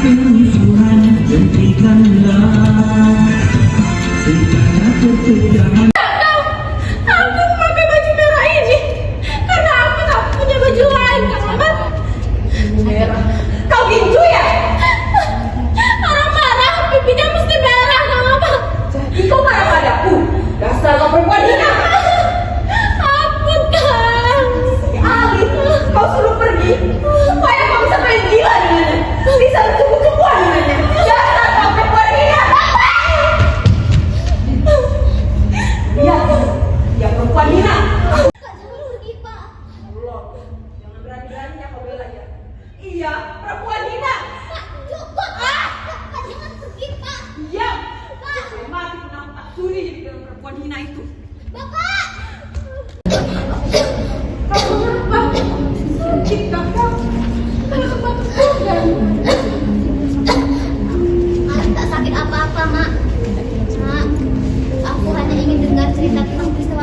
Tuhan hentikanlah segala ketegangan. Aku pakai baju merah ini karena aku tak punya baju lain, Kang Mamat. Merah? Kau gincu ya? Orang marah, pipinya mesti merah, Kang Mamat. Jadi kau marah padaku? Dasar kau perempuan hina. Ampun, Kang. Alin, kau suruh pergi supaya kau bisa main gila dengannya. Bisa cukup-cukupan dengannya. Dasar kau perempuan hina. Ya perempuan hina. Kak, jangan pergi, Pak. Allah, jangan berani-beraninya kau bela ya. Iya, perempuan hina. Kak, cukup. Kak, jangan pergi, Pak. Iya. Kak. Saya mati pun aku tak sudi jadi dengan perempuan hina itu. Bapak.